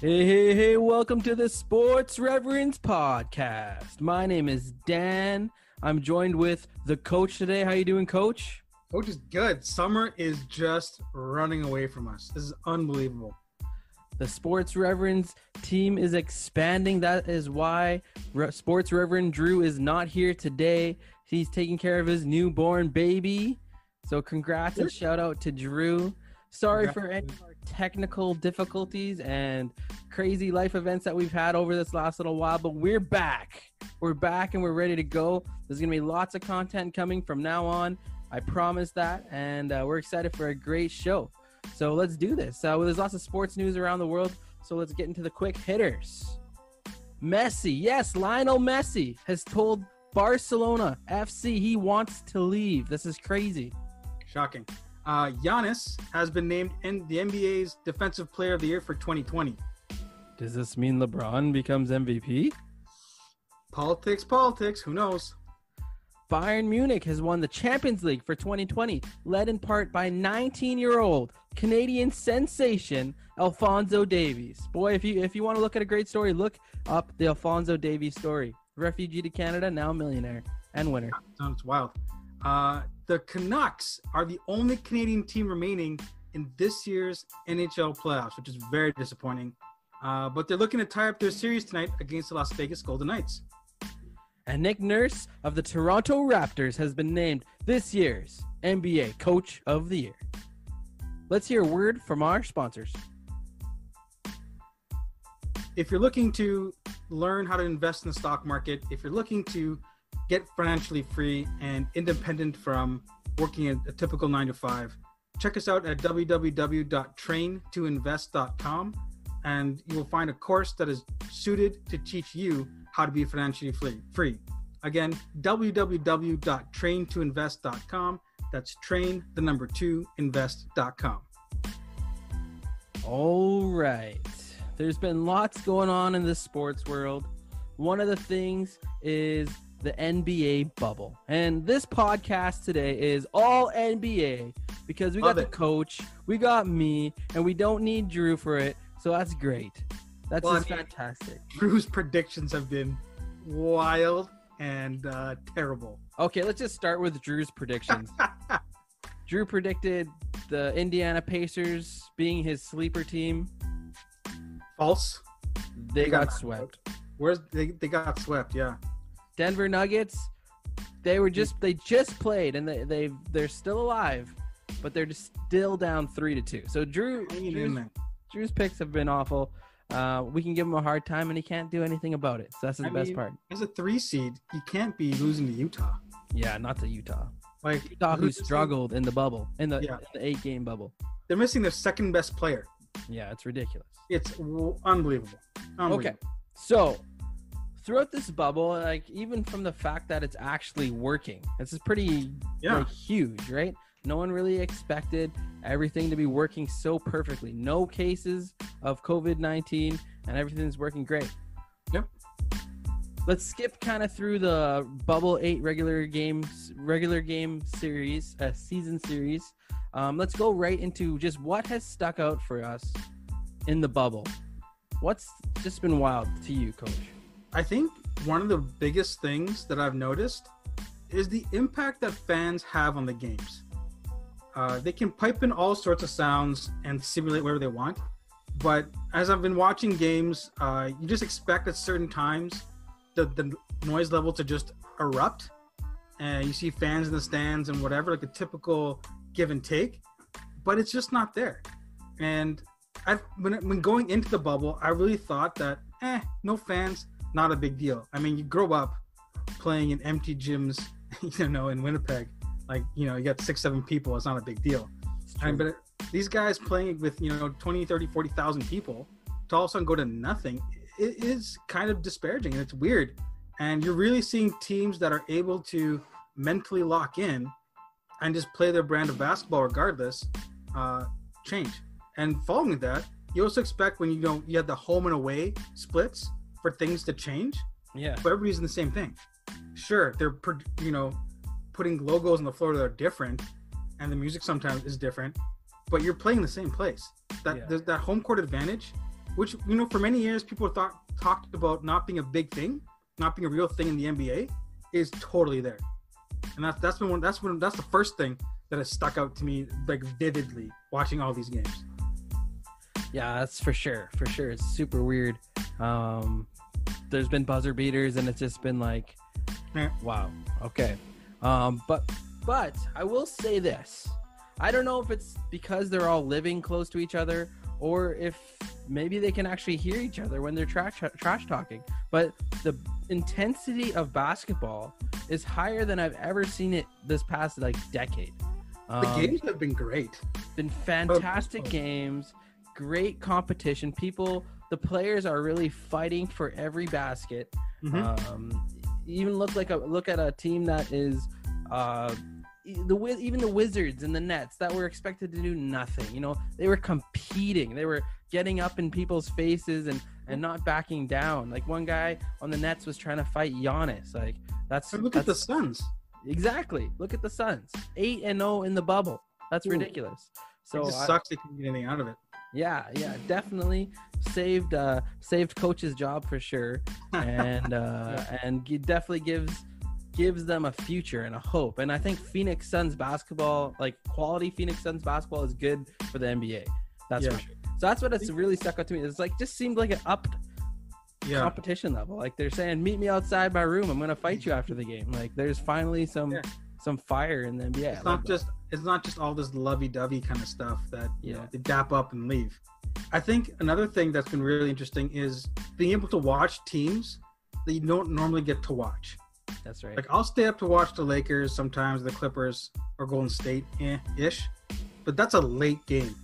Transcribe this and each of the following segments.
Hey, welcome to the Sports Reverends podcast. My name is Dan. I'm joined with the coach today. How you doing, coach? Coach is good. Summer is just running away from us. This is unbelievable. The Sports Reverends team is expanding. That is why Sports Reverend Drew is not here today. He's taking care of his newborn baby. So congrats and shout out to Drew. Sorry for any of our technical difficulties and crazy life events that we've had over this last little while, but we're back. We're back and we're ready to go. There's going to be lots of content coming from now on. I promise that, and we're excited for a great show. So let's do this. There's lots of sports news around the world, so let's get into the quick hitters. Messi, yes, Lionel Messi has told Barcelona FC he wants to leave. This is crazy. Shocking. Giannis has been named in the NBA's Defensive Player of the Year for 2020. Does this mean LeBron becomes MVP? Politics. Who knows? Bayern Munich has won the Champions League for 2020, led in part by 19-year-old Canadian sensation Alphonso Davies. Boy, if you want to look at a great story, look up the Alphonso Davies story. Refugee to Canada, now millionaire and winner. Sounds wild. The Canucks are the only Canadian team remaining in this year's NHL playoffs, which is very disappointing. But they're looking to tie up their series tonight against the Las Vegas Golden Knights. And Nick Nurse of the Toronto Raptors has been named this year's NBA Coach of the Year. Let's hear a word from our sponsors. If you're looking to learn how to invest in the stock market, if you're looking to get financially free and independent from working a typical 9-to-5, check us out at www.traintoinvest.com, and you will find a course that is suited to teach you how to be financially free. Again, www.traintoinvest.com. That's invest.com. All right. There's been lots going on in the sports world. One of the things is the NBA bubble. And this podcast today is all NBA because we got the coach, we got me, and we don't need Drew for it. So that's great. That's fantastic. Drew's predictions have been wild and terrible. Okay, let's just start with Drew's predictions. Drew predicted the Indiana Pacers being his sleeper team. False. They got swept. They got swept, yeah. Denver Nuggets, they just played and they're still alive, but they're just still down 3-2. So Drew's picks have been awful. We can give him a hard time and he can't do anything about it. So that's the best part. As a 3 seed, you can't be losing to Utah. Yeah, not to Utah. Like Utah, who struggled in the bubble, in the 8-game bubble. They're missing their second best player. Yeah, it's ridiculous. It's unbelievable. Okay, so throughout this bubble, like even from the fact that it's actually working, this is pretty huge, right? No one really expected everything to be working so perfectly. No cases of COVID-19 and everything's working great. Yep. Let's skip kind of through the Bubble 8 regular game series, season series. Let's go right into just what has stuck out for us in the bubble. What's just been wild to you, Coach? I think one of the biggest things that I've noticed is the impact that fans have on the games. They can pipe in all sorts of sounds and simulate whatever they want. But as I've been watching games, you just expect at certain times the noise level to just erupt. And you see fans in the stands and whatever, like a typical give and take. But it's just not there. And when going into the bubble, I really thought that, no fans, not a big deal. I mean, you grow up playing in empty gyms, in Winnipeg. Like, you got 6-7 people. It's not a big deal. But these guys playing with, 20, 30, 40,000 people to all of a sudden go to nothing, it is kind of disparaging and it's weird. And you're really seeing teams that are able to mentally lock in and just play their brand of basketball regardless, change. And following that, you also expect when you have the home and away splits for things to change. Yeah. But everybody's in the same thing. Sure, they're putting logos on the floor that are different, and the music sometimes is different, but you're playing the same place. That home court advantage which, you know, for many years people talked about not being a big thing, not being a real thing in the NBA, is totally there. And that's the first thing that has stuck out to me, like, vividly watching all these games. Yeah, that's for sure. For sure. It's super weird. There's been buzzer beaters and it's just been like, wow. Okay. But I will say this. I don't know if it's because they're all living close to each other or if maybe they can actually hear each other when they're trash talking. But the intensity of basketball is higher than I've ever seen it this past like decade. The games have been great. Been fantastic games, great competition. The players are really fighting for every basket. Even look at a team that is even the Wizards and the Nets that were expected to do nothing. You know, they were competing. They were getting up in people's faces and not backing down. Like one guy on the Nets was trying to fight Giannis. Like look at the Suns. Exactly. Look at the Suns. 8-0 in the bubble. That's ridiculous. So it just sucks they couldn't get anything out of it. Yeah, definitely saved coach's job for sure, and and it definitely gives them a future and a hope. And I think Phoenix Suns basketball, like quality Phoenix Suns basketball, is good for the NBA. That's for sure. So that's what it's really stuck out to me. It's like just seemed like an upped competition level. Like they're saying, meet me outside my room. I'm gonna fight you after the game. Like there's finally some fire in the NBA. It's not just all this lovey-dovey kind of stuff that you know, they dap up and leave. I think another thing that's been really interesting is being able to watch teams that you don't normally get to watch. That's right. Like I'll stay up to watch the Lakers sometimes, the Clippers or Golden State ish, but that's a late game.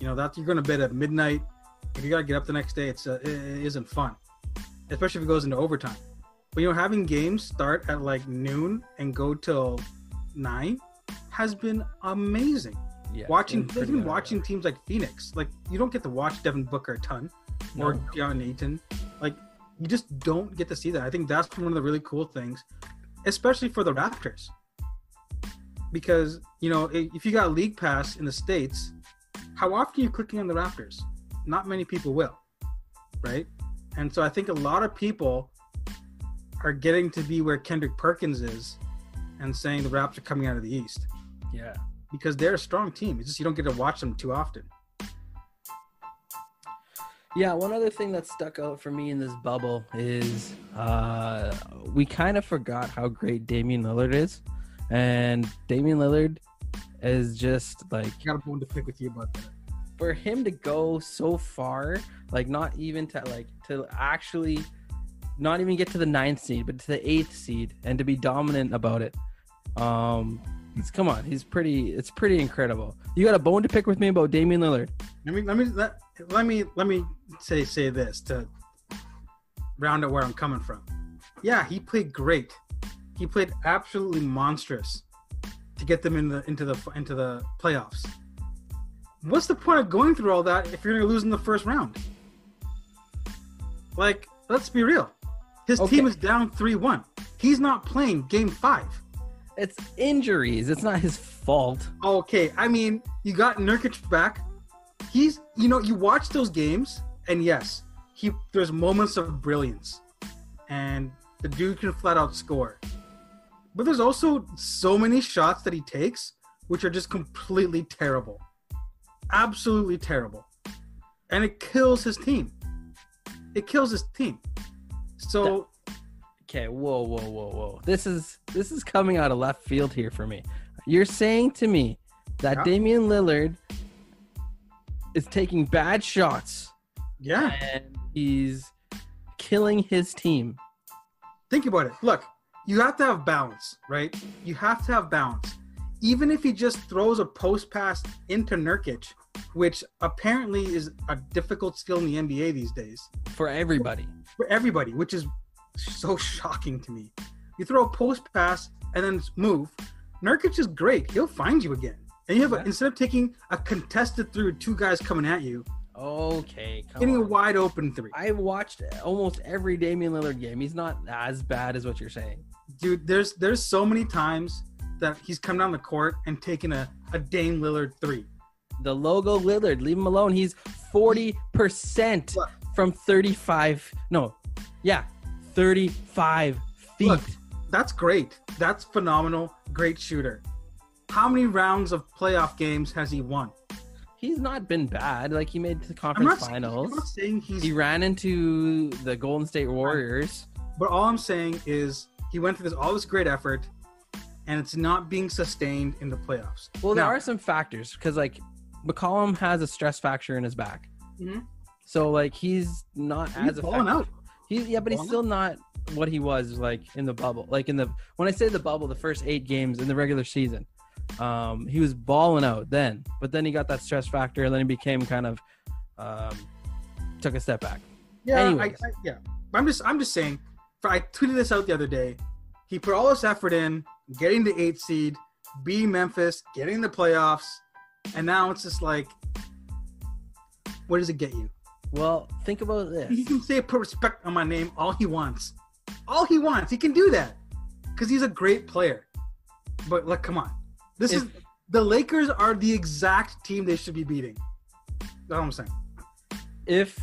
You know, that you're going to bed at midnight. If you got to get up the next day, it isn't fun, especially if it goes into overtime. But you know, having games start at like noon and go till 9 has been amazing. Yeah, watching teams like Phoenix, like you don't get to watch Devin Booker a ton or John Ayton. Like you just don't get to see that. I think that's one of the really cool things, especially for the Raptors, because you know if you got League Pass in the States, how often are you clicking on the Raptors? Not many people will, right? And so I think a lot of people are getting to be where Kendrick Perkins is and saying the Raps are coming out of the East. Yeah. Because they're a strong team. It's just you don't get to watch them too often. Yeah, one other thing that stuck out for me in this bubble is we kind of forgot how great Damian Lillard is. And Damian Lillard is just like... I got a bone to pick with you about that. For him to go so far, like not even to actually... not even get to the 9th seed, but to the 8th seed, and to be dominant about it. It's pretty incredible. You got a bone to pick with me about Damian Lillard? Let me say this to round out where I'm coming from. Yeah, he played great. He played absolutely monstrous to get them into the playoffs. What's the point of going through all that if you're going to lose in the first round? Like, let's be real. His team is down 3-1. He's not playing game 5. It's injuries. It's not his fault. Okay. I mean, you got Nurkic back. You watch those games, and yes, there's moments of brilliance. And the dude can flat out score. But there's also so many shots that he takes, which are just completely terrible. Absolutely terrible. And it kills his team. So, okay, whoa. This is coming out of left field here for me. You're saying to me that Damian Lillard is taking bad shots. Yeah. And he's killing his team. Think about it. Look, you have to have balance, right? You have to have balance. Even if he just throws a post pass into Nurkic, which apparently is a difficult skill in the NBA these days. For everybody, which is so shocking to me. You throw a post pass and then move. Nurkic is great. He'll find you again. And you have instead of taking a contested three with 2 guys coming at you. Okay, getting a wide open 3. I watched almost every Damian Lillard game. He's not as bad as what you're saying. Dude, there's so many times that he's come down the court and taken a Dame Lillard 3. The logo Lillard, leave him alone. He's 40% from 35. No, yeah, 35 feet. Look, that's great. That's phenomenal. Great shooter. How many rounds of playoff games has he won? He's not been bad. Like, he made the conference finals. I'm not saying he ran into the Golden State Warriors. But all I'm saying is he went through all this great effort, and it's not being sustained in the playoffs. Well, there are some factors because, like, McCollum has a stress fracture in his back. Mm-hmm. So, like, he's not as falling out. He's still not what he was, like, in the bubble. Like, when I say the bubble, the first 8 games in the regular season. He was balling out then, but then he got that stress factor, and then he became kind of took a step back. Yeah, I'm just saying. I tweeted this out the other day. He put all this effort in, getting the 8th seed, beating Memphis, getting the playoffs, and now it's just like, what does it get you? Well, think about this. He can say put respect on my name all he wants. All he wants. He can do that because he's a great player. But, like, come on. The Lakers are the exact team they should be beating. That's what I'm saying. If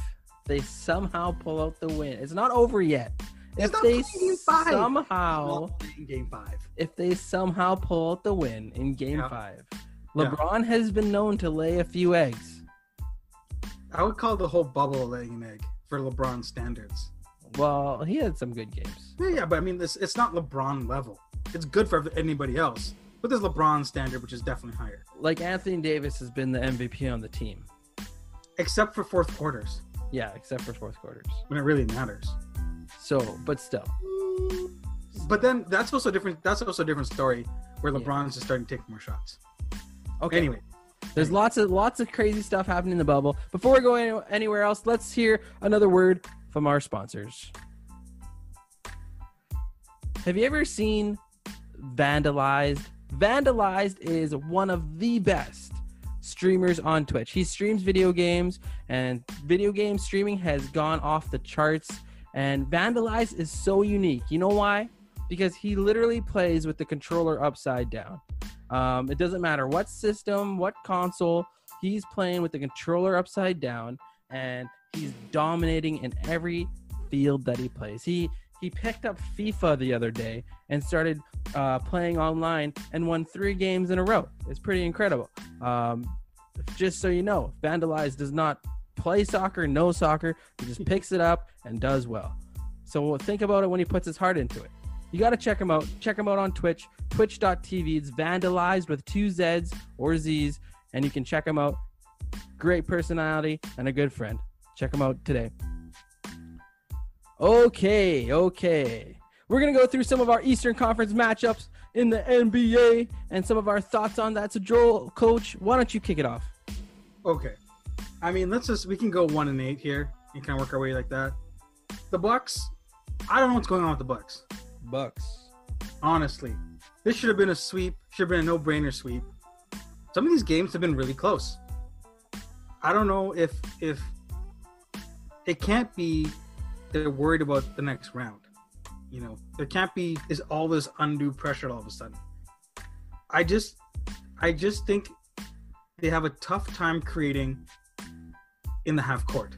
they somehow pull out the win, it's not over yet. If they somehow pull out the win in Game 5, LeBron has been known to lay a few eggs. I would call the whole bubble laying an egg for LeBron standards. Well, he had some good games. Yeah, but I mean, it's not LeBron level. It's good for anybody else. But there's LeBron's standard, which is definitely higher. Like, Anthony Davis has been the MVP on the team. Except for fourth quarters. Yeah, except for fourth quarters. When it really matters. So, but still. But then that's also different. That's also a different story where LeBron's just starting to take more shots. Okay. Anyway. There's lots of crazy stuff happening in the bubble. Before we go anywhere else, let's hear another word from our sponsors. Have you ever seen Vandalized? Vandalized is one of the best streamers on Twitch. He streams video games, and video game streaming has gone off the charts. And Vandalized is so unique. You know why? Because he literally plays with the controller upside down. It doesn't matter what system, what console, he's playing with the controller upside down, and he's dominating in every field that he plays. He picked up FIFA the other day and started playing online and won 3 games in a row. It's pretty incredible. Just so you know, Vandalize does not play soccer, no soccer. He just picks it up and does well. So think about it when he puts his heart into it. You got to check him out. Check him out on Twitch, twitch.tv. It's Vandalized with 2 Z's or Z's, and you can check him out. Great personality and a good friend. Check him out today. Okay. We're going to go through some of our Eastern Conference matchups in the NBA and some of our thoughts on that. So, Joel, Coach, why don't you kick it off? Okay. I mean, we can go 1-8 here and kind of work our way like that. The Bucks, I don't know what's going on with the Bucks. Honestly. This should have been a sweep. Should have been a no-brainer sweep. Some of these games have been really close. I don't know if it can't be they're worried about the next round. You know, there can't be all this undue pressure all of a sudden. I just think they have a tough time creating in the half court.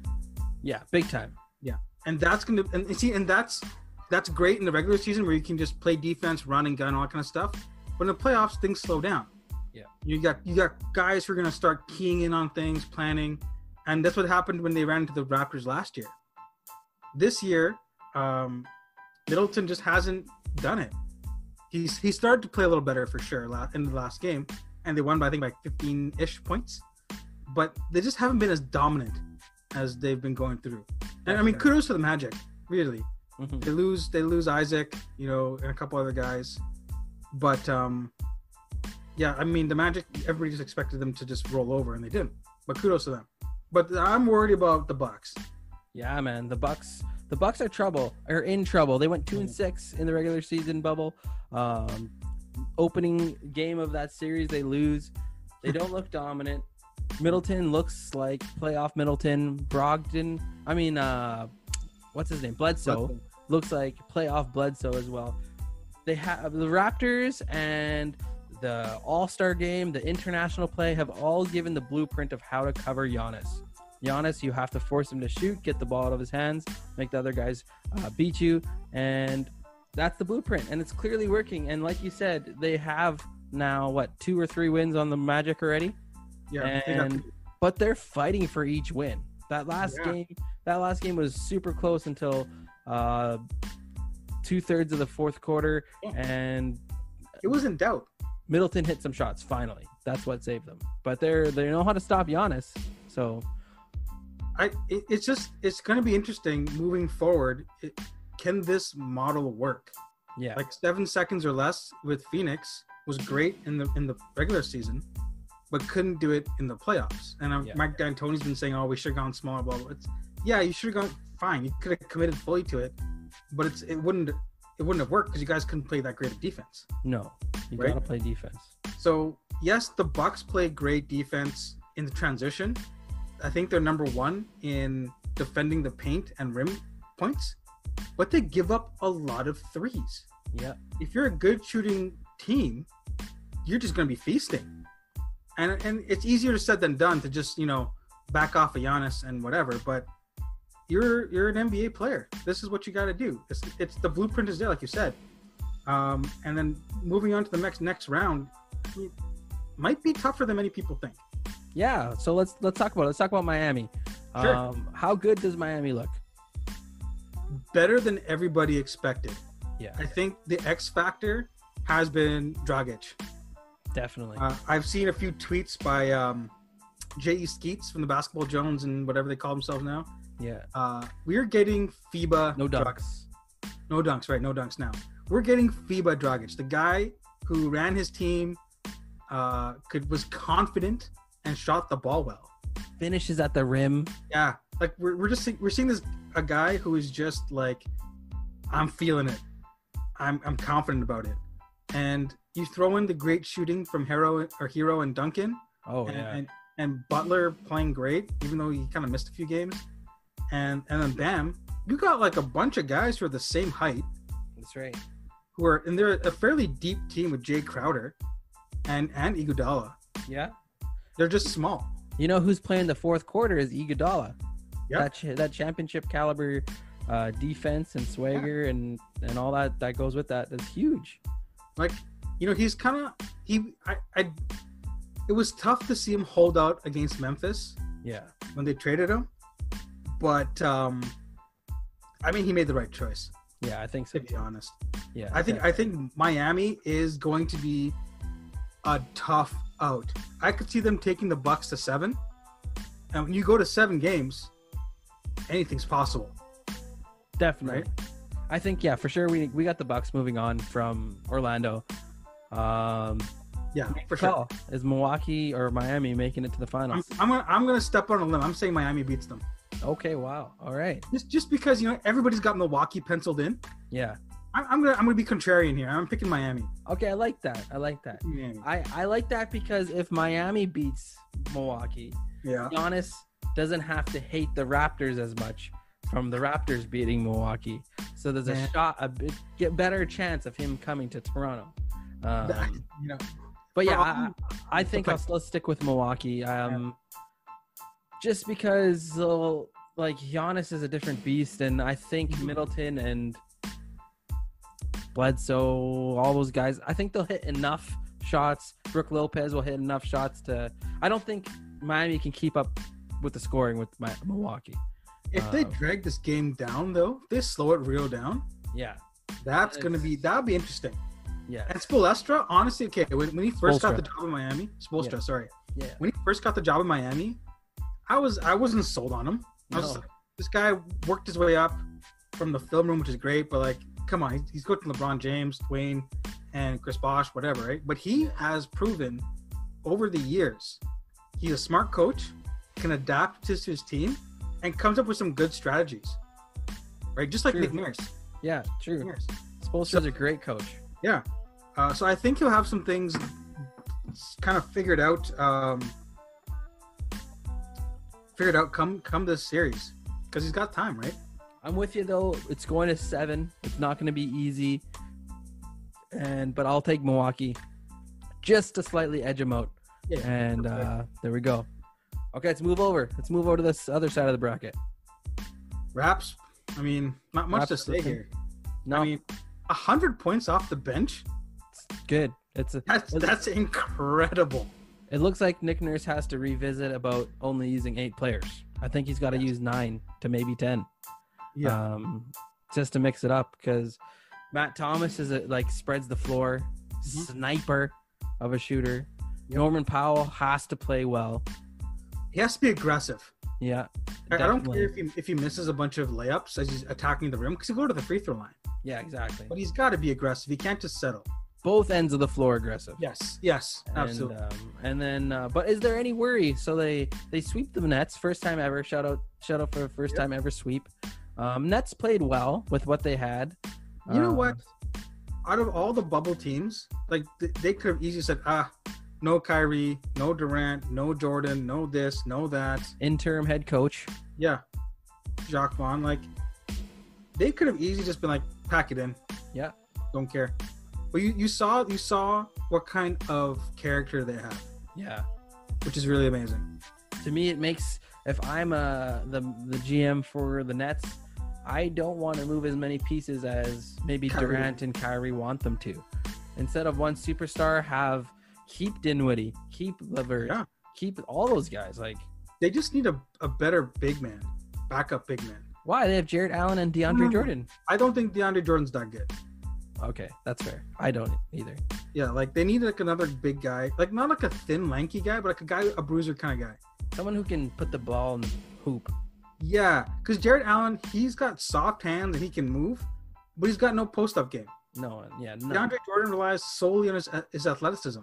Yeah, big time. Yeah, and that's that's great in the regular season where you can just play defense, run and gun, all that kind of stuff. But in the playoffs, things slow down. Yeah, you got guys who are gonna start keying in on things, planning, and that's what happened when they ran into the Raptors last year. This year, Middleton just hasn't done it. He started to play a little better for sure in the last game, and they won by I think 15-ish points. But they just haven't been as dominant as they've been going through. And I mean, kudos to the Magic, really. Mm-hmm. They lose Isaac, and a couple other guys. But yeah, I mean, the Magic, everybody just expected them to just roll over, and they didn't. But kudos to them. But I'm worried about the Bucks. Yeah, man, the Bucks are in trouble. They went 2-6 in the regular season bubble. Opening game of that series, they lose. They don't look dominant. Middleton looks like playoff Middleton. Brogdon, what's his name? Bledsoe looks like playoff Bledsoe as well. They have the Raptors and the All-Star game, the international play have all given the blueprint of how to cover Giannis. Giannis, you have to force him to shoot, get the ball out of his hands, make the other guys beat you, and that's the blueprint. And it's clearly working. And like you said, they have now 2 or 3 wins on the Magic already. Yeah, but they're fighting for each win. That last game was super close until 2/3 of the fourth quarter, and it was in doubt. Middleton hit some shots. Finally, that's what saved them. But they know how to stop Giannis. So it's going to be interesting moving forward. Can this model work? Yeah, like 7 seconds or less with Phoenix was great in the regular season, but couldn't do it in the playoffs. And Mike D'Antoni's been saying, "Oh, we should have gone smaller." Blah blah. You should have gone fine. You could have committed fully to it, but it wouldn't have worked because you guys couldn't play that great of defense. No, you gotta play defense. So yes, the Bucks play great defense in the transition. I think they're number 1 in defending the paint and rim points, but they give up a lot of threes. Yeah. If you're a good shooting team, you're just going to be feasting. And it's easier said than done to just, back off of Giannis and whatever, but you're an NBA player. This is what you got to do. It's the blueprint is there, like you said. And then moving on to the next round, it might be tougher than many people think. Yeah, so let's talk about it. Let's talk about Miami. Sure. How good does Miami look? Better than everybody expected. Yeah. I think the X factor has been Dragic. Definitely. I've seen a few tweets by J.E. Skeets from the Basketball Jones and whatever they call themselves now. Yeah. We're getting FIBA. No dunks. No dunks, right? No dunks now. We're getting FIBA Dragic, the guy who ran his team, was confident and shot the ball well. Finishes at the rim. Yeah, like we're seeing a guy who is just like, I'm feeling it. I'm confident about it. And you throw in the great shooting from Hero and Duncan. Oh, and Butler playing great, even though he kind of missed a few games. And then bam, you got like a bunch of guys who are the same height. That's right. And they're a fairly deep team with Jay Crowder and Iguodala. Yeah. They're just small. You know who's playing the fourth quarter is Iguodala. Yeah. That championship caliber defense and swagger and all that goes with that. That's huge. Like, he's kind of it was tough to see him hold out against Memphis. Yeah. When they traded him, but he made the right choice. Yeah, I think so. To be honest. Yeah. I think Miami is going to be a tough out. I could see them taking the Bucks to 7. And when you go to 7 games, anything's possible. Definitely. Right? I think, for sure. We got the Bucks moving on from Orlando. For sure. Is Milwaukee or Miami making it to the finals? I'm gonna step on a limb. I'm saying Miami beats them. Okay. Wow. All right. Just because everybody's got Milwaukee penciled in. Yeah. I'm gonna be contrarian here. I'm picking Miami. Okay, I like that. Miami. I like that because if Miami beats Milwaukee, Giannis doesn't have to hate the Raptors as much from the Raptors beating Milwaukee. So there's a better chance of him coming to Toronto. But I think I'll still stick with Milwaukee. Just because Giannis is a different beast, and I think Middleton and Bledsoe, all those guys, I think they'll hit enough shots. Brook Lopez will hit enough shots I don't think Miami can keep up with the scoring with Milwaukee. If they drag this game down, though, if they slow it real down, that'll be interesting. Yeah. And Spoelstra, honestly, okay, when he first got the job in Miami, sorry. Yeah. When he first got the job in Miami, I wasn't sold on him. This guy worked his way up from the film room, which is great, but come on, he's coaching LeBron James, Dwayne, and Chris Bosh, whatever, right? But he has proven over the years he's a smart coach, can adapt to his team, and comes up with some good strategies, right? Just like Nick Nurse. Yeah, true. Spoelstra's a great coach. Yeah. So I think he'll have some things kind of figured out come this series because he's got time, right? I'm with you though. It's going to 7. It's not going to be easy, but I'll take Milwaukee just to slightly edge them out. Yeah, and there we go. Okay, let's move over. Let's move over to this other side of the bracket. Raps. I mean, not much to say here. No, I mean, 100 points off the bench. it's good. That's incredible. It looks like Nick Nurse has to revisit about only using 8 players. I think he's got to use 9 to maybe 10. Yeah. Just to mix it up, because Matt Thomas is spreads the floor, sniper of a shooter. Yep. Norman Powell has to play well. He has to be aggressive. Yeah, I don't care if he misses a bunch of layups as he's attacking the rim, because he'll go to the free throw line. Yeah, exactly. But he's got to be aggressive. He can't just settle. Both ends of the floor aggressive. Yes, absolutely. And then, but is there any worry? So they sweep the Nets, first time ever. Shout out for the first time ever sweep. Nets played well with what they had. You know what? Out of all the bubble teams, like they could have easily said, no Kyrie, no Durant, no Jordan, no this, no that. Interim head coach. Yeah, Jacques Vaughn. Like they could have easily just been like, pack it in. Yeah, don't care. But you saw what kind of character they have. Yeah, which is really amazing. To me, it makes, if I'm the GM for the Nets, I don't want to move as many pieces as maybe Kyrie. Durant and Kyrie want them to. Instead of one superstar, keep Dinwiddie, keep Levert, keep all those guys. Like they just need a better big man, backup big man. Why? They have Jarrett Allen and DeAndre Jordan. I don't think DeAndre Jordan's that good. Okay, that's fair. I don't either. Yeah, like they need like another big guy, like not like a thin, lanky guy, but like a bruiser kind of guy. Someone who can put the ball in the hoop. Yeah, because Jarrett Allen, he's got soft hands and he can move, but he's got no post-up game. No. DeAndre Jordan relies solely on his athleticism.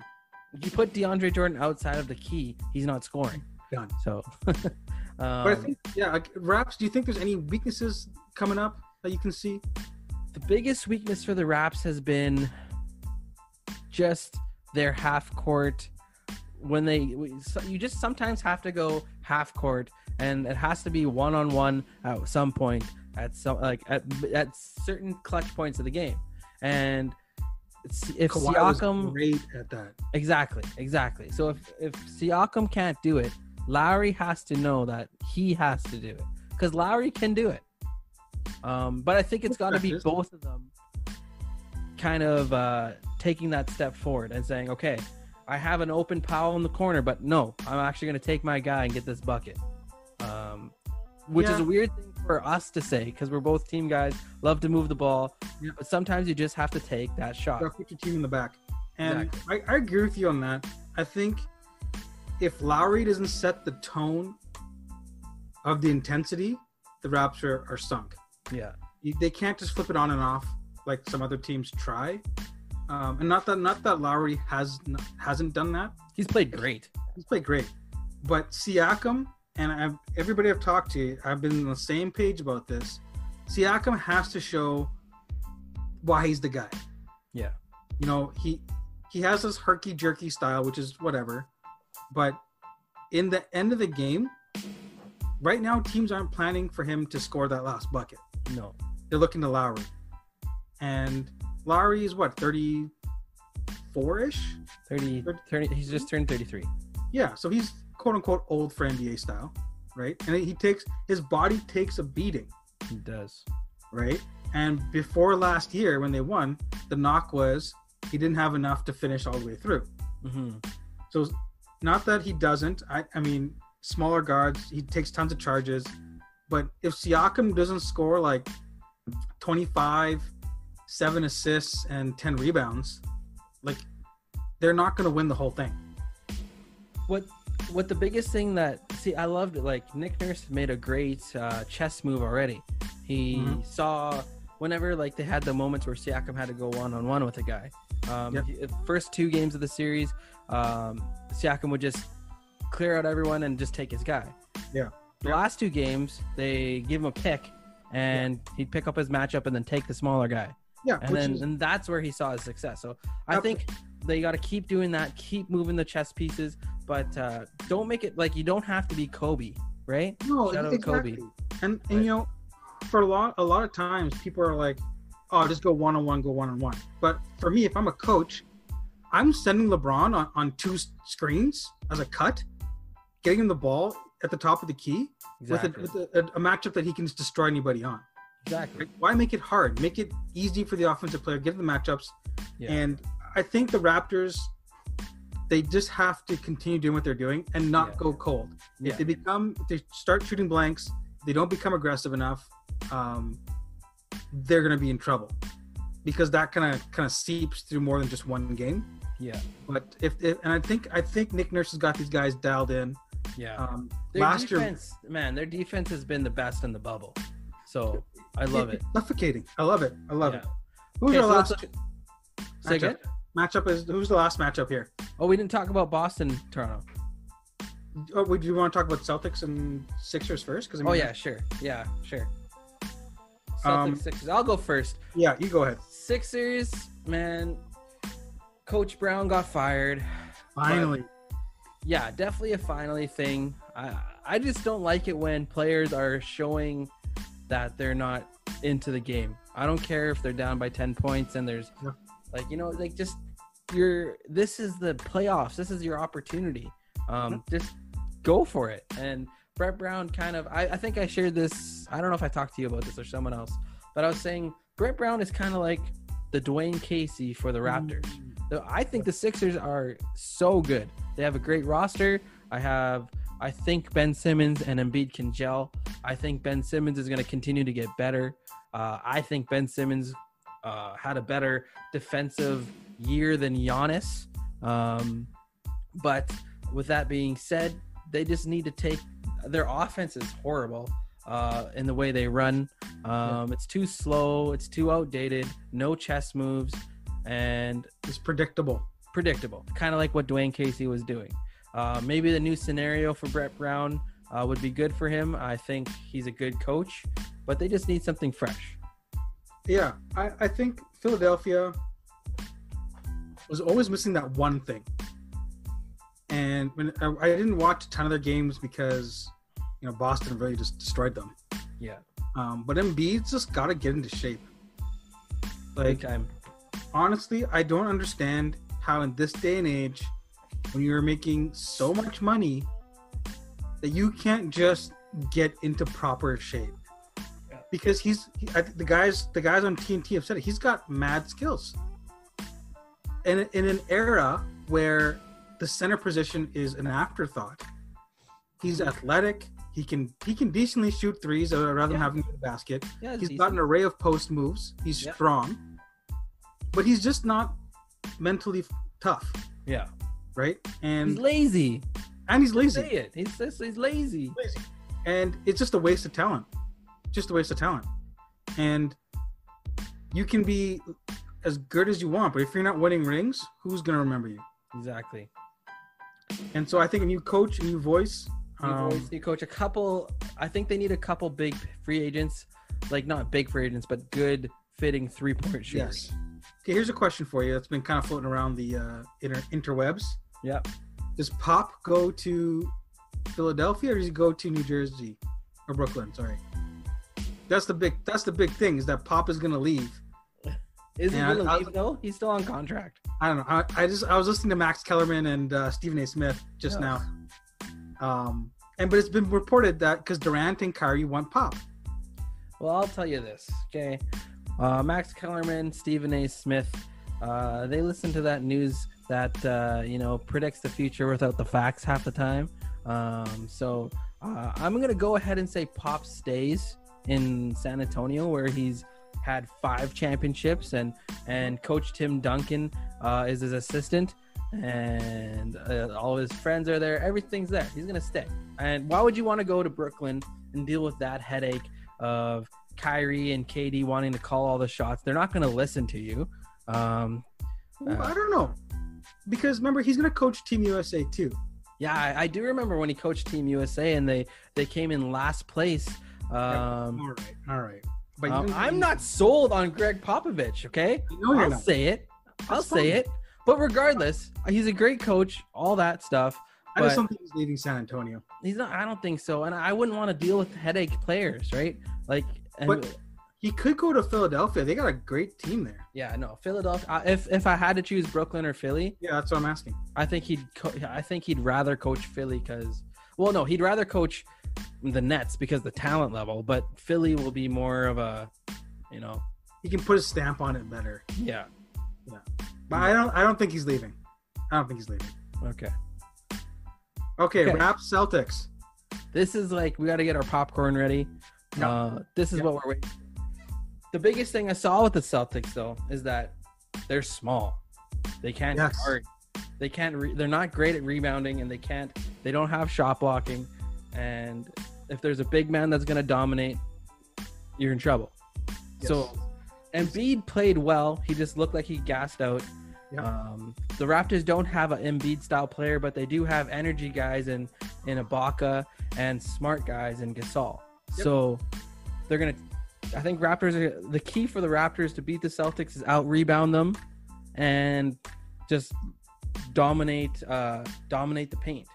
If you put DeAndre Jordan outside of the key, he's not scoring. Done. So, but I think, Raps, do you think there's any weaknesses coming up that you can see? The biggest weakness for the Raps has been just their half court. You just sometimes have to go half court, and it has to be one-on-one at some point at certain clutch points of the game. And if Kawhi Siakam was great at that. Exactly. So if Siakam can't do it, Lowry has to know that he has to do it, because Lowry can do it. But I think it's got to be both of them kind of taking that step forward and saying, okay, I have an open Powell in the corner, but no, I'm actually going to take my guy and get this bucket. Which is a weird thing for us to say, because we're both team guys, love to move the ball. Yeah. But sometimes you just have to take that shot. You put your team in the back. And exactly. I agree with you on that. I think if Lowry doesn't set the tone of the intensity, the Raps are sunk. Yeah. They can't just flip it on and off like some other teams try. And not that Lowry hasn't done that. He's played great. But Siakam, and everybody I've talked to, I've been on the same page about this. Siakam has to show why he's the guy. Yeah. You know, he has this herky-jerky style, which is whatever. But in the end of the game, right now, teams aren't planning for him to score that last bucket. No. They're looking to Lowry. And Lowry is what, 34-ish? 30, he's just turned 33. Yeah, so he's quote-unquote old for NBA style, right? And his body takes a beating. He does. Right? And before last year, when they won, the knock was he didn't have enough to finish all the way through. Mm-hmm. So not that he doesn't. I mean, smaller guards, he takes tons of charges. But if Siakam doesn't score like 25, 7 assists, and 10 rebounds, like they're not going to win the whole thing. What the biggest thing I loved it. Like Nick Nurse made a great chess move already. He saw whenever like they had the moments where Siakam had to go one-on-one with a guy. First 2 games of the series, Siakam would just clear out everyone and just take his guy. Yeah. The last 2 games, they give him a pick, and he'd pick up his matchup and then take the smaller guy. Yeah. And that's where he saw his success. So I think they got to keep doing that, keep moving the chess pieces, but don't make it like you don't have to be Kobe, right? No, exactly. Kobe. And you know, for a lot of times people are like, oh, just go one-on-one. But for me, if I'm a coach, I'm sending LeBron on 2 screens as a cut. getting him the ball at the top of the key Exactly. with a matchup that he can just destroy anybody on. Exactly. Right? Why make it hard? Make it easy for the offensive player. Give them matchups. Yeah. And I think the Raptors, they just have to continue doing what they're doing and not go cold. Yeah. If they start shooting blanks, they don't become aggressive enough, they're going to be in trouble, because that kind of seeps through more than just one game. Yeah. But I think Nick Nurse has got these guys dialed in. Yeah. Their Their defense has been the best in the bubble. So I love it. It's suffocating. I love it. Yeah. Who's our last Say again? matchup? Who's the last matchup here? Oh, we didn't talk about Boston, Toronto. Oh, do you want to talk about Celtics and Sixers first? Sure. Yeah, sure. Celtics, Sixers. I'll go first. Yeah, you go ahead. Sixers, man. Coach Brown got fired. Finally. Yeah, definitely a finally thing. I just don't like it when players are showing that they're not into the game. I don't care if they're down by 10 points and there's this is the playoffs. This is your opportunity. Just go for it. And Brett Brown I think I shared this. I don't know if I talked to you about this or someone else, but I was saying Brett Brown is kind of like the Dwayne Casey for the Raptors. So I think the Sixers are so good. They have a great roster. I think Ben Simmons and Embiid can gel. I think Ben Simmons is going to continue to get better. I think Ben Simmons had a better defensive year than Giannis. But with that being said, they just need to take their offense is horrible in the way they run. It's too slow. It's too outdated. No chess moves. And it's predictable. Kind of like what Dwayne Casey was doing. Maybe the new scenario for Brett Brown would be good for him. I think he's a good coach, but they just need something fresh. Yeah, I think Philadelphia was always missing that one thing. And when I didn't watch a ton of their games because, Boston really just destroyed them. Yeah. But Embiid's just got to get into shape. Big time. Honestly, I don't understand how in this day and age, when you're making so much money, that you can't just get into proper shape. Yeah. Because the guys on TNT have said it. He's got mad skills. And in an era where the center position is an afterthought, he's athletic. He can decently shoot threes rather than having the basket. Yeah, he's got an array of post moves. He's strong. But he's just not mentally tough. Yeah. Right? And he's lazy. And he's lazy. Say it. He's lazy. And it's just a waste of talent. And you can be as good as you want, but if you're not winning rings, who's going to remember you? Exactly. And so I think a new coach, a new voice. New coach. I think they need a couple big free agents. Like, not big free agents, but good fitting 3-point shooters. Yes. Okay, here's a question for you that's been kind of floating around the interwebs. Yeah. Does Pop go to Philadelphia or does he go to New Jersey or Brooklyn? Sorry. That's the big thing, is that Pop is going to leave. Is he going to leave though? He's still on contract. I don't know. I was listening to Max Kellerman and Stephen A. Smith just now. But it's been reported that because Durant and Kyrie want Pop. Well, I'll tell you this, okay? Max Kellerman, Stephen A. Smith, they listen to that news that predicts the future without the facts half the time. So I'm gonna go ahead and say Pop stays in San Antonio, where he's had 5 championships, and Coach Tim Duncan is his assistant, and all his friends are there. Everything's there. He's gonna stay. And why would you want to go to Brooklyn and deal with that headache of Kyrie and KD wanting to call all the shots? They're not going to listen to you. I don't know, because remember, he's going to coach Team USA too. Yeah, I do remember when he coached Team USA and they came in last place. All right. But I'm not sold on Greg Popovich. Okay, I'll say it. I'll say it. But regardless, he's a great coach. All that stuff. I just don't think he's leaving San Antonio. He's not. I don't think so. And I wouldn't want to deal with headache players, right? But he could go to Philadelphia. They got a great team there. Yeah, no, Philadelphia. If I had to choose Brooklyn or Philly, yeah, that's what I'm asking. I think he'd rather coach Philly because Well, no, he'd rather coach the Nets because the talent level, but Philly will be more of a, He can put his stamp on it better. yeah. But I don't think he's leaving. Okay. Okay. Raps Celtics. This is like, we got to get our popcorn ready. This is what we're waiting for. The biggest thing I saw with the Celtics, though, is that they're small. They can't guard. They can't. They're not great at rebounding, and they don't have shot blocking. And if there's a big man that's going to dominate, you're in trouble. Yes. So Embiid played well. He just looked like he gassed out. Yeah. The Raptors don't have an Embiid-style player, but they do have energy guys in Ibaka and smart guys in Gasol. Yep. So they're going to – I think the key for the Raptors to beat the Celtics is out-rebound them and just dominate the paint.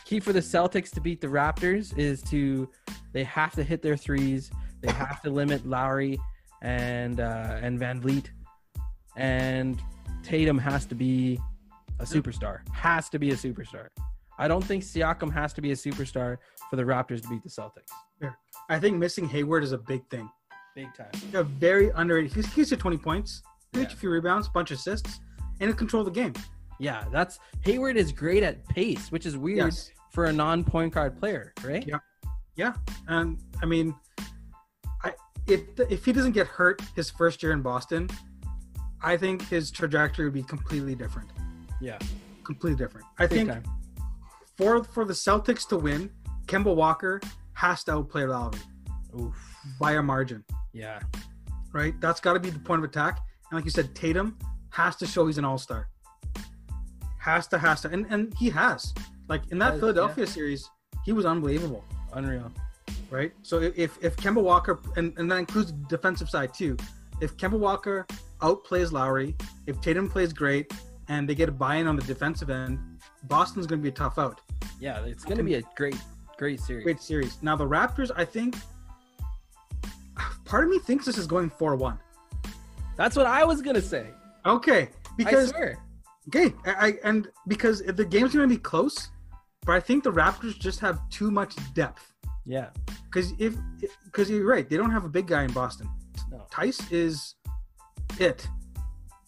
Key for the Celtics to beat the Raptors is they have to hit their threes. They have to limit Lowry and Van Vliet. And Tatum has to be a superstar. Has to be a superstar. I don't think Siakam has to be a superstar for the Raptors to beat the Celtics. Yeah. I think missing Hayward is a big thing. Big time. A very underrated. He's at 20 points. He a few rebounds, bunch of assists, and he'll control the game. Yeah, Hayward is great at pace, which is weird for a non-point guard player, right? Yeah. And I mean, if he doesn't get hurt his first year in Boston, I think his trajectory would be completely different. Yeah, completely different. I think for the Celtics to win, Kemba Walker has to outplay Lowry by a margin. Yeah, right. That's got to be the point of attack. And like you said, Tatum has to show he's an all-star. Has to, and he has. Like in that Philadelphia series, he was unbelievable, unreal. Right. So if Kemba Walker, and that includes the defensive side too, if Kemba Walker outplays Lowry, if Tatum plays great, and they get a buy-in on the defensive end, Boston's going to be a tough out. Yeah, it's going to be a great series. Great series. Now the Raptors, I think, part of me thinks this is going 4-1. That's what I was going to say. Okay, because I swear. Okay, and because the game's going to be close, but I think the Raptors just have too much depth. Yeah. Because you're right, they don't have a big guy in Boston. No. Tice is it.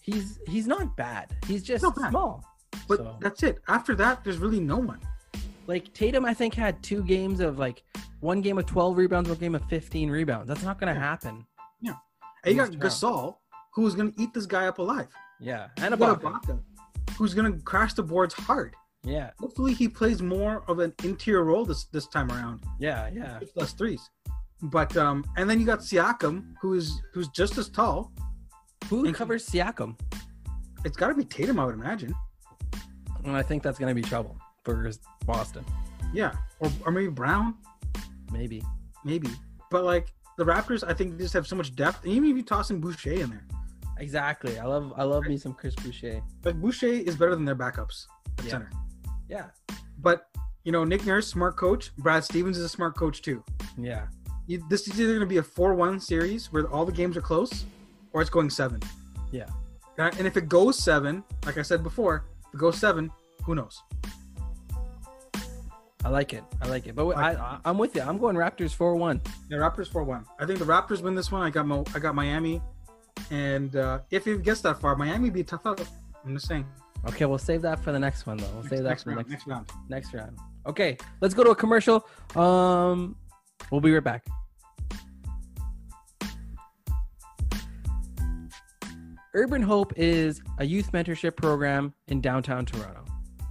He's not bad. He's just small. But that's it. After that, there's really no one. Like Tatum, I think had 2 games of like one game of 12 rebounds, one game of 15 rebounds. That's not going to happen. Yeah. And you got Gasol, who's going to eat this guy up alive. Yeah. And Ibaka, who's going to crash the boards hard. Yeah. Hopefully he plays more of an interior role this time around. Yeah. Less threes. But and then you got Siakam, who's just as tall. Who covers Siakam? It's got to be Tatum, I would imagine. And I think that's going to be trouble for Boston. Yeah, or maybe Brown. Maybe. But like the Raptors, I think just have so much depth. And even if you toss in Boucher in there. Exactly. I love me some Chris Boucher. But Boucher is better than their backups at center. Yeah. But Nick Nurse, smart coach. Brad Stevens is a smart coach too. Yeah. This is either going to be a 4-1 series where all the games are close, or it's going 7. Yeah. And if it goes 7, like I said before, if it goes 7, who knows? I like it. But I'm with you. I'm going Raptors 4-1. Yeah, Raptors 4-1. I think the Raptors win this one. I got Miami. And if it gets that far, Miami would be a tough out. I'm just saying. Okay, we'll save that for the next one, though. We'll save that for the next round. Okay, let's go to a commercial. We'll be right back. Urban Hope is a youth mentorship program in downtown Toronto.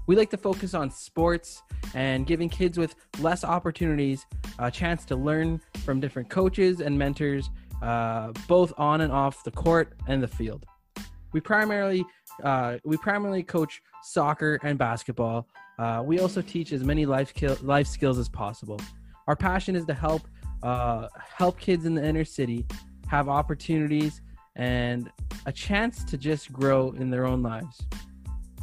We like to focus on sports and giving kids with less opportunities a chance to learn from different coaches and mentors, both on and off the court and the field. We primarily coach soccer and basketball. We also teach as many life skills as possible. Our passion is to help kids in the inner city have opportunities and a chance to just grow in their own lives.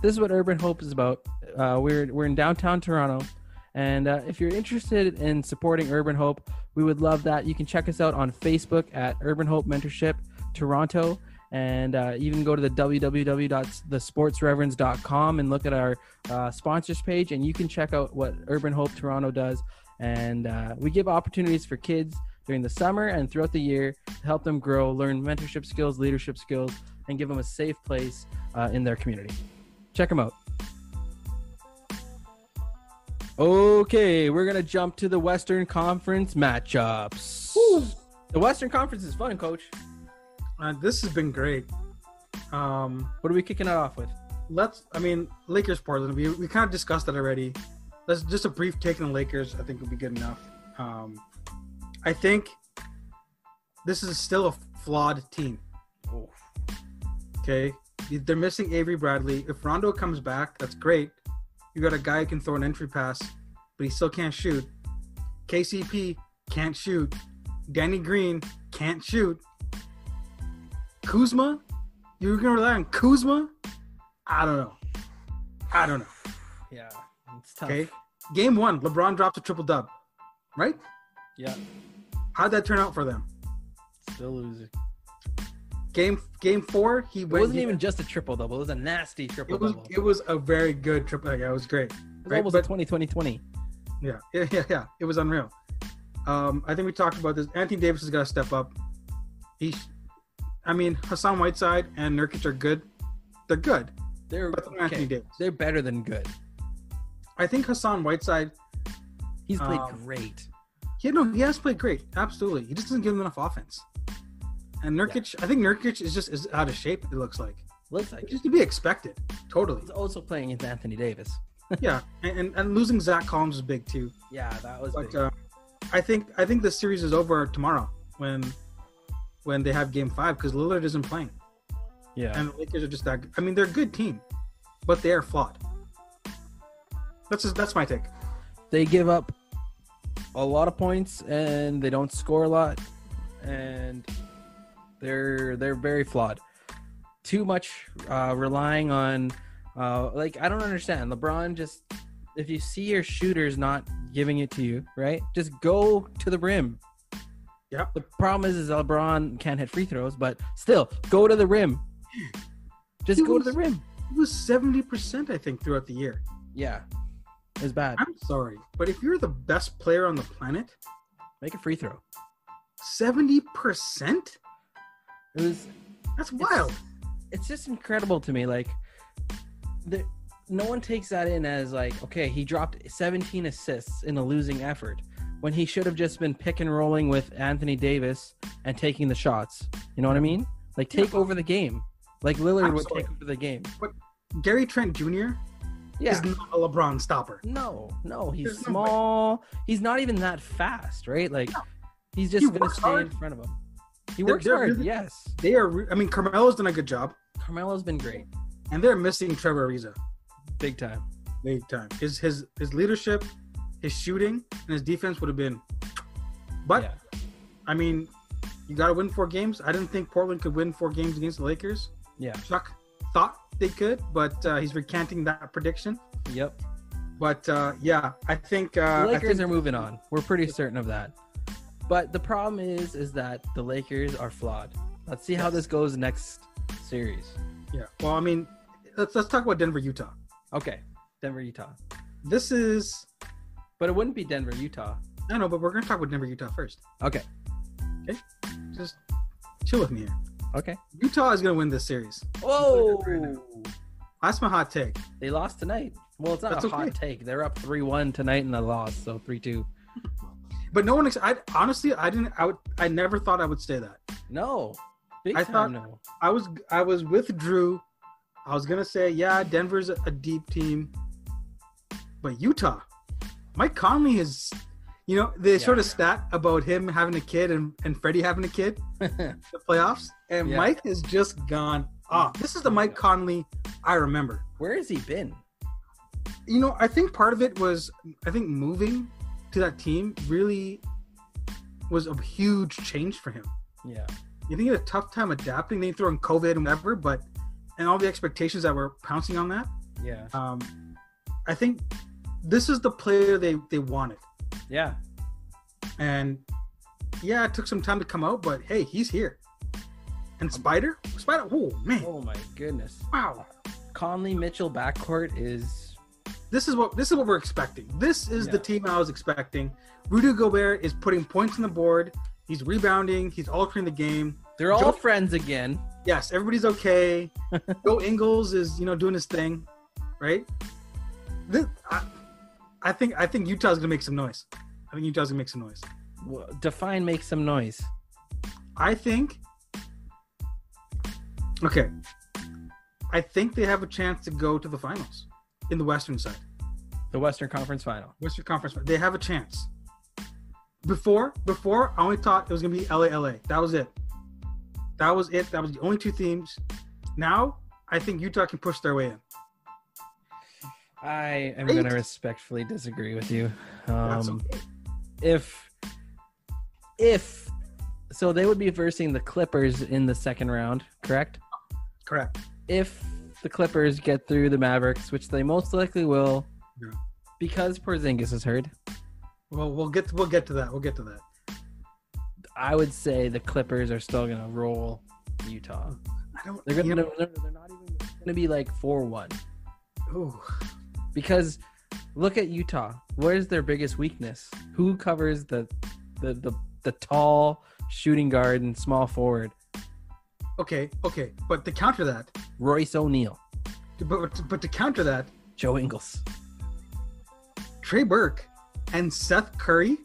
This is what Urban Hope is about. We're in downtown Toronto, and if you're interested in supporting Urban Hope, we would love that. You can check us out on Facebook at Urban Hope Mentorship Toronto, And you can go to the www.thesportsreverends.com and look at our sponsors page, and you can check out what Urban Hope Toronto does. And we give opportunities for kids during the summer and throughout the year to help them grow, learn mentorship skills, leadership skills, and give them a safe place in their community. Check them out. Okay, we're going to jump to the Western Conference matchups. Woo. The Western Conference is fun, Coach. This has been great. What are we kicking it off with? Lakers Portland. We kind of discussed that already. Let's just a brief take on the Lakers. I think would be good enough. I think this is still a flawed team. Oh. Okay, they're missing Avery Bradley. If Rondo comes back, that's great. You got a guy who can throw an entry pass, but he still can't shoot. KCP can't shoot. Danny Green can't shoot. Kuzma? You're going to rely on Kuzma? I don't know. Yeah, it's tough. Okay. Game 1, LeBron drops a triple-dub. Right? Yeah. How'd that turn out for them? Still losing. Game 4, it wasn't even just a triple-double. It was a nasty triple-double. It was a very good triple. It was great. It was almost a 20-20-20. Yeah. It was unreal. I think we talked about this. Anthony Davis has got to step up. Hassan Whiteside and Nurkic are good. They're good. They're Anthony Davis. They're better than good. I think Hassan Whiteside. He's played great. He has played great. Absolutely. He just doesn't give them enough offense. And Nurkic, I think Nurkic is out of shape. It looks like. Just to be expected. Totally. He's also playing against Anthony Davis. Yeah, and losing Zach Collins was big too. Yeah, that was big. I think the series is over tomorrow when they have Game 5 because Lillard isn't playing. Yeah, and the Lakers are just that. They're a good team, but they are flawed. That's my take. They give up a lot of points and they don't score a lot, and they're very flawed. Too much relying on I don't understand. LeBron just, if you see your shooters not giving it to you, right? Just go to the rim. Yeah. The problem is LeBron can't hit free throws, but still, go to the rim. Just go to the rim. It was 70%, I think, throughout the year. Yeah. It's bad. I'm sorry, but if you're the best player on the planet, make a free throw. 70%? That's wild. It's just incredible to me. No one takes that in as okay, he dropped 17 assists in a losing effort when he should have just been pick and rolling with Anthony Davis and taking the shots. You know what I mean? Take over the game. Lillard would take over the game. But Gary Trent Jr. is not a LeBron stopper. No, he's small. He's not even that fast, right? He's just going to stay in front of him. He works hard, really, yes. They are. Carmelo's done a good job. Carmelo's been great. And they're missing Trevor Ariza. Big time. His leadership, his shooting, and his defense would have been. But, you got to win 4 games. I didn't think Portland could win 4 games against the Lakers. Yeah. Chuck thought they could, but he's recanting that prediction. Yep. But, I think... the Lakers are moving on. We're pretty certain of that. But the problem is that the Lakers are flawed. Let's see how this goes next series. Yeah. Well, let's talk about Denver, Utah. Okay. Denver, Utah. This is... But it wouldn't be Denver, Utah. I know, but we're going to talk about Denver, Utah first. Okay. Just chill with me here. Okay. Utah is going to win this series. Whoa. That's my hot take. They lost tonight. Well, it's not hot take. They're up 3-1 tonight and they lost, so 3-2. But no one. I never thought I would say that. No. No. I was with Drew. I was gonna say, Denver's a deep team, but Utah, Mike Conley is, sort of stat about him having a kid and Freddie having a kid, the playoffs, and Mike has just gone off. This is the Mike Conley I remember. Where has he been? I think part of it was, moving to that team really was a huge change for him. Yeah. You think he had a tough time adapting. They threw in COVID and whatever, and all the expectations that were pouncing on that. Yeah. I think this is the player they wanted. Yeah. And it took some time to come out, but hey, he's here. And Spider. Oh man. Oh my goodness. Wow. Conley Mitchell backcourt is. This is what we're expecting. This is the team I was expecting. Rudy Gobert is putting points on the board. He's rebounding. He's altering the game. They're all friends again. Yes, everybody's okay. Joe Ingles is doing his thing, right? I think Utah's gonna make some noise. Well, define make some noise. I think. Okay. I think they have a chance to go to the finals in the Western side. The Western Conference Final. They have a chance. Before, I only thought it was going to be LA. That was it. That was the only two teams. Now, I think Utah can push their way in. I am going to respectfully disagree with you. That's okay. If so, they would be versing the Clippers in the second round, correct? Correct. If the Clippers get through the Mavericks, which they most likely will, because Porzingis is hurt. Well, we'll get to that. I would say the Clippers are still gonna roll Utah. They're not even gonna be like 4-1. Ooh. Because look at Utah. Where's their biggest weakness? Who covers the tall shooting guard and small forward? Okay. But to counter that, Royce O'Neal. But to counter that, Joe Ingles. Trey Burke and Seth Curry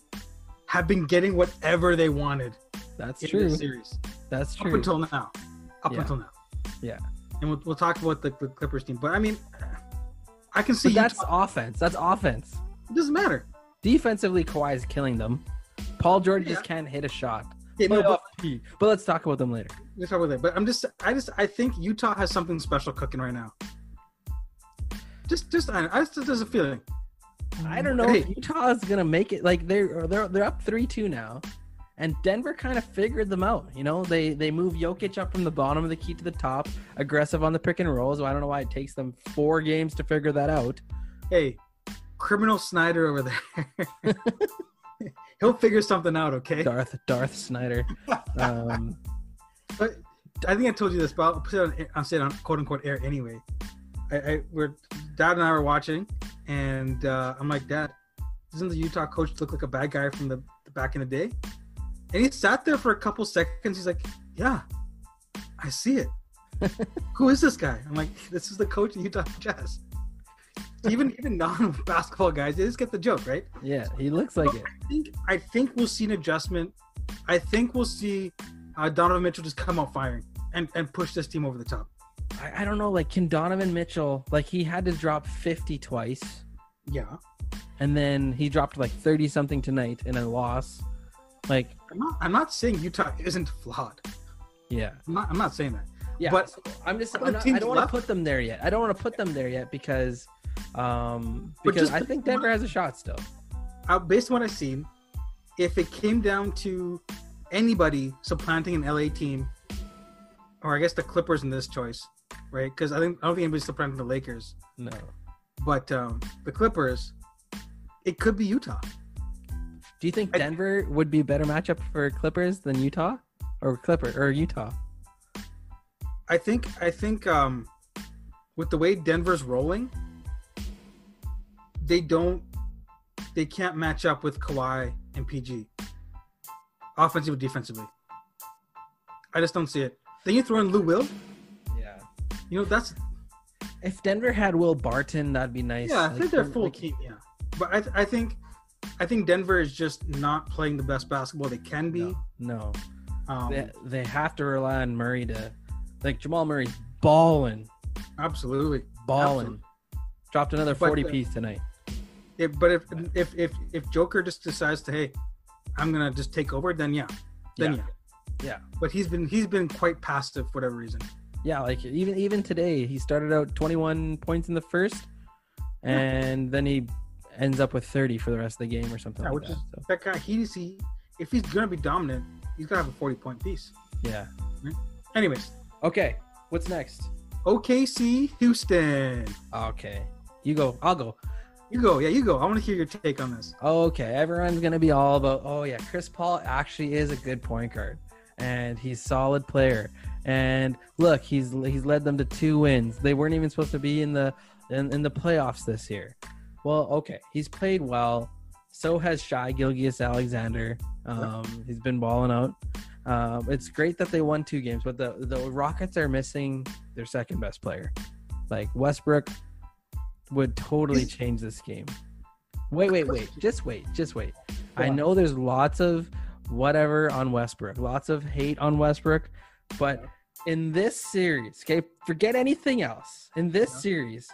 have been getting whatever they wanted. That's in true. This series. That's true. Up until now. Yeah. And we'll talk about the Clippers team. But I mean, I can see. But that's offense. That's offense. It doesn't matter. Defensively, Kawhi is killing them. Paul George just can't hit a shot. Yeah, but let's talk about them later. Let's talk about that. But I think Utah has something special cooking right now. Just there's a feeling. I don't know if Utah is gonna make it. Like they're up 3-2 now, and Denver kind of figured them out. They move Jokic up from the bottom of the key to the top, aggressive on the pick and rolls. So I don't know why it takes them 4 games to figure that out. Hey, criminal Snyder over there. He'll figure something out, okay? Darth Snyder. But I think I told you this, but I'll say it on quote unquote air anyway. Dad and I were watching, and I'm like, Dad, doesn't the Utah coach look like a bad guy from the back in the day? And he sat there for a couple seconds. He's like, yeah, I see it. Who is this guy? I'm like, this is the coach of Utah Jazz. Even non-basketball guys, they just get the joke, right? Yeah, he looks like it. I think we'll see an adjustment. I think we'll see Donovan Mitchell just come out firing and push this team over the top. I don't know. Like, can Donovan Mitchell, like, he had to drop 50 twice. Yeah. And then he dropped like 30 something tonight in a loss. Like, I'm not saying Utah isn't flawed. Yeah. I'm not saying that. Yeah. But so I don't want to put them there yet. Because I think Denver has a shot still. Based on what I've seen, if it came down to anybody supplanting an LA team, or I guess the Clippers in this choice, right? Because I don't think anybody's supplanting the Lakers. No. But the Clippers, it could be Utah. Do you think Denver would be a better matchup for Clippers than Utah, or Utah? I think with the way Denver's rolling, they can't match up with Kawhi and PG, offensively, defensively. I just don't see it. Then you throw in Lou Will. Yeah. That's. If Denver had Will Barton, that'd be nice. Yeah, I think they're full team. Yeah, but I think Denver is just not playing the best basketball they can be. No. They have to rely on Murray to, like, Jamal Murray's balling. Absolutely. Dropped another 40 piece tonight. But if Joker just decides to, hey, I'm gonna just take over, then yeah. But he's been quite passive for whatever reason. Yeah, like even today, he started out 21 points in the first, and then he ends up with 30 for the rest of the game or something like that. That guy, if he's gonna be dominant, he's gonna have a 40-point piece. Yeah. Right? Anyways. Okay, what's next? OKC Houston. Okay, you go. I'll go. You go. Yeah, you go. I want to hear your take on this. Okay, everyone's gonna be all about. Oh yeah, Chris Paul actually is a good point guard, and he's a solid player, And look, he's led them to 2 wins. They weren't even supposed to be in the playoffs this year. Well, okay, he's played well. So has Shai Gilgeous-Alexander. He's been balling out. It's great that they won 2 games, but the Rockets are missing their second best player. Like Westbrook would totally change this game. Wait. Just wait. I know there's lots of whatever on Westbrook, lots of hate on Westbrook, but in this series, okay, forget anything else. In this series,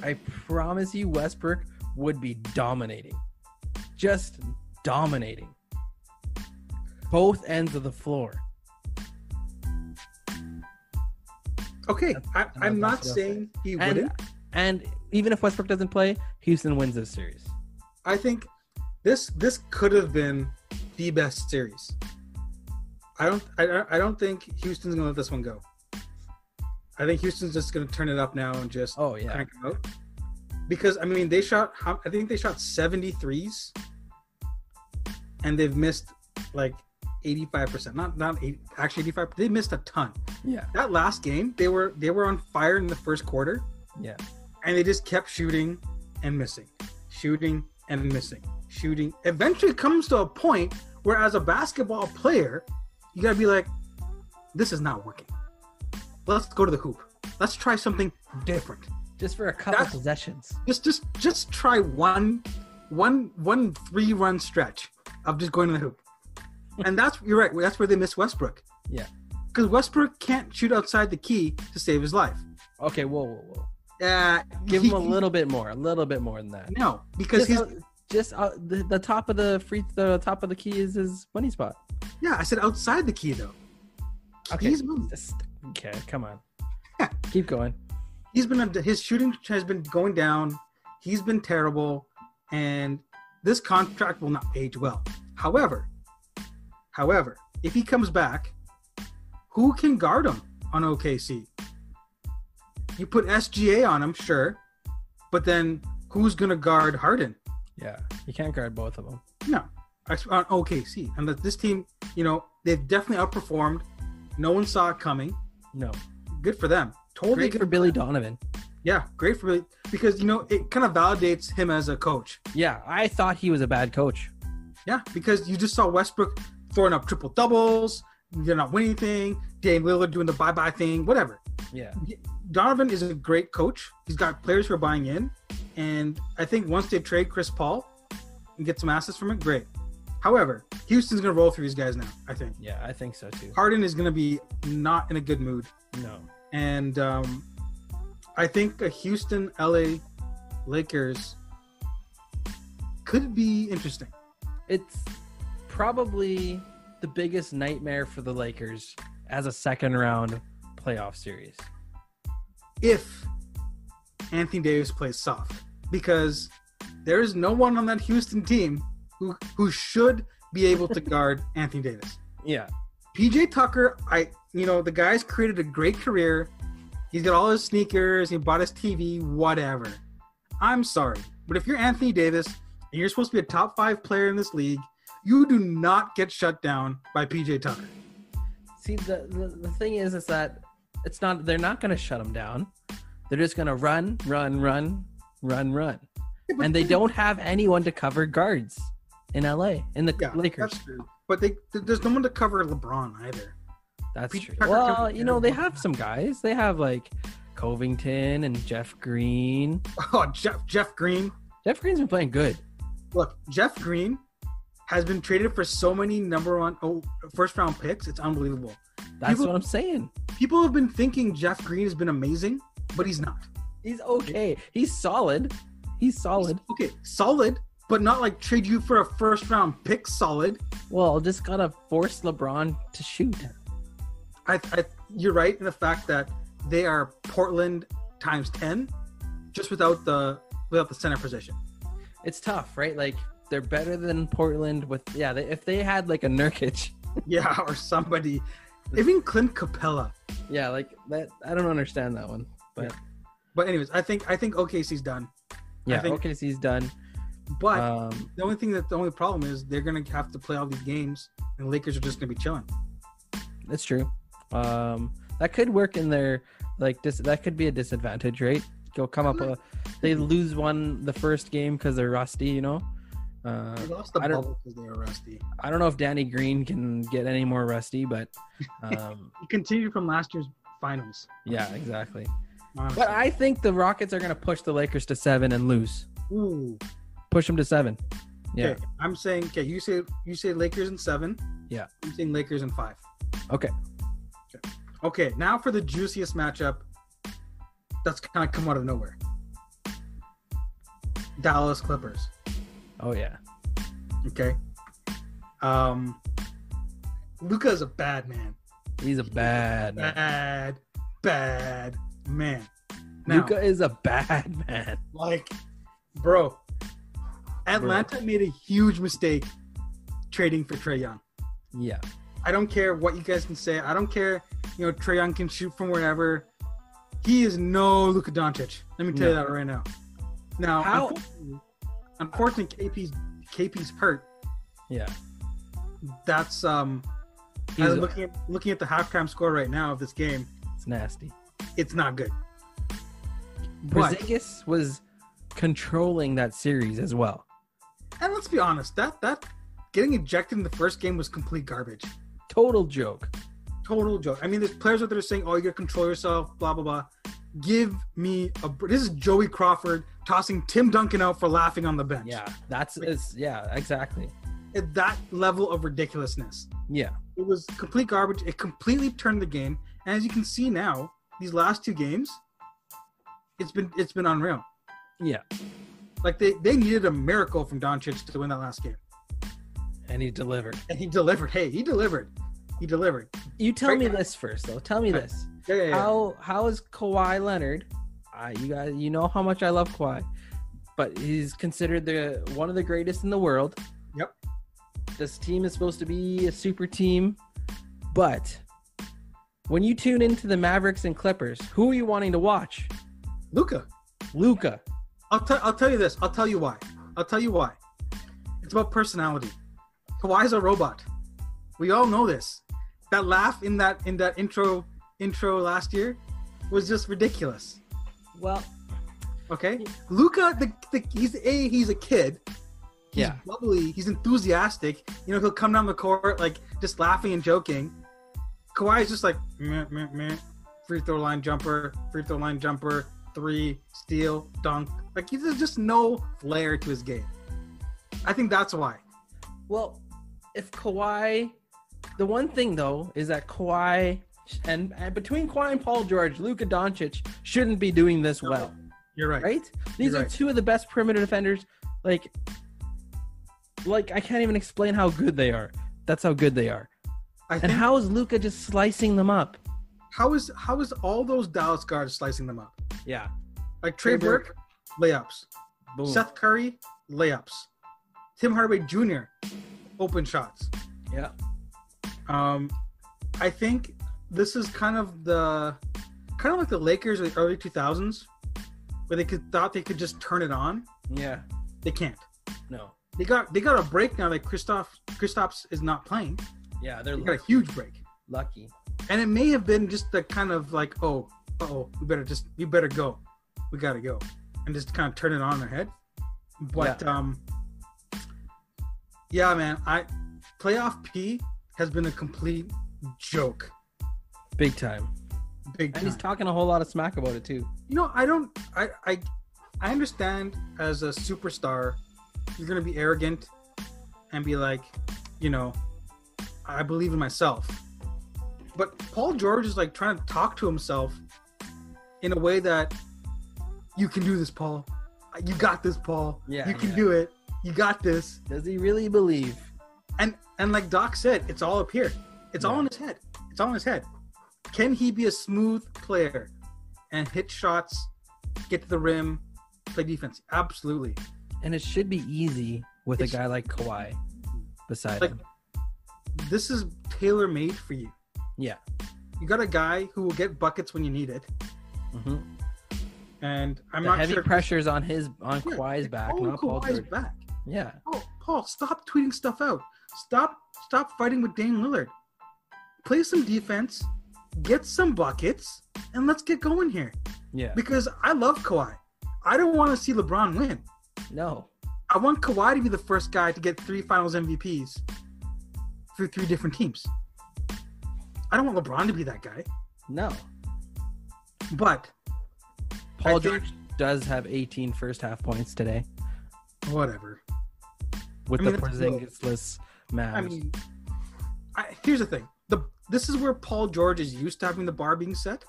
I promise you Westbrook would be dominating. Just dominating. Both ends of the floor. Okay, I'm not saying he wouldn't. And even if Westbrook doesn't play, Houston wins this series. I think this could have been the best series. I don't think Houston's gonna let this one go. I think Houston's just gonna turn it up now and just crank it out. Because I mean they shot 73s and they've missed like 85%. Not 80, actually 85. They missed a ton. Yeah. That last game, they were on fire in the first quarter. Yeah. And they just kept shooting and missing. Shooting and missing. Shooting. Eventually it comes to a point where as a basketball player, you gotta be like, this is not working. Let's go to the hoop. Let's try something different. Just for a couple possessions. Just try one 3-run stretch of just going to the hoop. And you're right. That's where they miss Westbrook. Yeah. Because Westbrook can't shoot outside the key to save his life. Okay, whoa. Give him a little bit more than that. No, because the top of the top of the key is his money spot. Yeah, I said outside the key though. Okay. Okay, come on. Keep going. His shooting has been going down. He's been terrible, and this contract will not age well. However, if he comes back, who can guard him on OKC? You put SGA on him, sure, but then who's gonna guard Harden? Yeah, you can't guard both of them. No, on OKC, and this team, they've definitely outperformed. No one saw it coming. No, good for them. Totally great for Billy Donovan. Yeah, great for Billy because it kind of validates him as a coach. Yeah, I thought he was a bad coach. Yeah, because you just saw Westbrook throwing up triple doubles. They're not winning anything. Dame Lillard doing the bye-bye thing, whatever. Yeah. Donovan is a great coach. He's got players who are buying in. And I think once they trade Chris Paul and get some assets from it, great. However, Houston's going to roll through these guys now, I think. Yeah, I think so too. Harden is going to be not in a good mood. No. And I think a Houston-LA Lakers could be interesting. It's probably the biggest nightmare for the Lakers as a second round playoff series. If Anthony Davis plays soft, because there is no one on that Houston team who should be able to guard Anthony Davis. Yeah. PJ Tucker, the guy's created a great career. He's got all his sneakers, he bought his TV, whatever. I'm sorry, but if you're Anthony Davis and you're supposed to be a top 5 player in this league, you do not get shut down by PJ Tucker. See, the thing is that they're not going to shut him down. They're just going to run. Yeah, and they don't have anyone to cover guards in LA, in the Lakers. That's true. But there's no one to cover LeBron either. That's true. Well, they have some guys. They have like Covington and Jeff Green. Oh, Jeff Green. Jeff Green's been playing good. Look, Jeff Green has been traded for so many first round picks. It's unbelievable. That's what I'm saying. People have been thinking Jeff Green has been amazing, but he's not. He's okay. He's solid. Okay, solid, but not like trade you for a first round pick solid. Well, just gotta force LeBron to shoot. You're right in the fact that they are Portland times 10, just without the center position. It's tough, right? Like they're better than Portland if they had like a Nurkic. Yeah, or somebody. Even Clint Capella. Yeah, like that. I don't understand that one. But anyways, I think OKC's done. Yeah, OKC's done. But the only problem is they're gonna have to play all these games, and the Lakers are just gonna be chilling. That's true. That could work in their that could be a disadvantage, right? They lose the first game because they're rusty, They lost the bubble because they were rusty. I don't know if Danny Green can get any more rusty, but he continued from last year's finals. Yeah, exactly. Honestly. But I think the Rockets are going to push the Lakers to 7 and lose. Ooh. Push them to 7. Yeah. Okay, I'm saying. Okay, you say Lakers in 7. Yeah. I'm saying Lakers in 5. Okay. Okay. Now for the juiciest matchup. That's kind of come out of nowhere. Dallas Clippers. Oh yeah. Okay. Luka is a bad man. He's a bad man. Bad man. Now, Luka is a bad man. Like, bro, Atlanta made a huge mistake trading for Trae Young. Yeah. I don't care what you guys can say. I don't care. Trae Young can shoot from wherever. He is no Luka Doncic. Let me tell you that right now. Now, unfortunately, KP's hurt. Yeah. That's looking at the halftime score right now of this game. It's nasty. It's not good. Porzingis was controlling that series as well. And let's be honest, that getting ejected in the first game was complete garbage. Total joke. I mean, there's players out there saying, "Oh, you gotta control yourself," blah blah blah. Give me this is Joey Crawford tossing Tim Duncan out for laughing on the bench. Yeah, exactly. At that level of ridiculousness. Yeah. It was complete garbage. It completely turned the game. And as you can see now, these last 2 games, it's been unreal. Yeah. Like they needed a miracle from Doncic to win that last game. And he delivered. Hey, he delivered. You tell me this first, though. Tell me this. Yeah. How is Kawhi Leonard? You guys, know how much I love Kawhi, but he's considered one of the greatest in the world. Yep. This team is supposed to be a super team, but when you tune into the Mavericks and Clippers, who are you wanting to watch? Luka. I'll tell you this. I'll tell you why. It's about personality. Kawhi's a robot. We all know this. That laugh in that intro last year was just ridiculous. Well, okay. Luka, he's a kid. He's bubbly. He's enthusiastic. He'll come down the court like just laughing and joking. Kawhi is just like meh, meh, meh. Free throw line jumper, 3, steal, dunk. Like there's just no flair to his game. I think that's why. Well, if Kawhi, the one thing though is that Kawhi and between Kawhi and Paul George, Luka Doncic shouldn't be doing this well. You're right. Right? These are 2 of the best perimeter defenders. Like I can't even explain how good they are. That's how good they are. And how is Luka just slicing them up? How is all those Dallas guards slicing them up? Yeah. Like Trey Burke, layups. Boom. Seth Curry, layups. Tim Hardaway Jr., open shots. Yeah. I think this is kind of like the Lakers in the early 2000s, where they thought they could just turn it on. Yeah. They can't. No. They got a break now that Kristaps is not playing. Yeah, they got a huge break. Lucky. And it may have been just the kind of like, we better go. We gotta go. And just kind of turn it on their head. But yeah, man, playoff P has been a complete joke. Big time. And he's talking a whole lot of smack about it too. I understand as a superstar, you're gonna be arrogant and be like, I believe in myself. But Paul George is like trying to talk to himself in a way that you can do this, Paul. You got this, Paul. Yeah, you can do it. You got this. Does he really believe? And like Doc said, it's all up here. It's all in his head. It's all in his head. Can he be a smooth player and hit shots, get to the rim, play defense? Absolutely. And it should be easy with a guy like Kawhi beside him. This is tailor-made for you. Yeah. You got a guy who will get buckets when you need it. Mm-hmm. And I'm the not heavy sure. pressure's on Kawhi's back, not Paul George. Back. Yeah. Oh, Paul, stop tweeting stuff out. Stop fighting with Dame Lillard. Play some defense get some buckets, and let's get going here. Yeah. Because I love Kawhi. I don't want to see LeBron win. No. I want Kawhi to be the first guy to get 3 Finals MVPs through 3 different teams. I don't want LeBron to be that guy. No. But Paul George does have 18 first half points today. Whatever. With the Porzingis-less Mavs. I mean, here's the thing. This is where Paul George is used to having the bar being set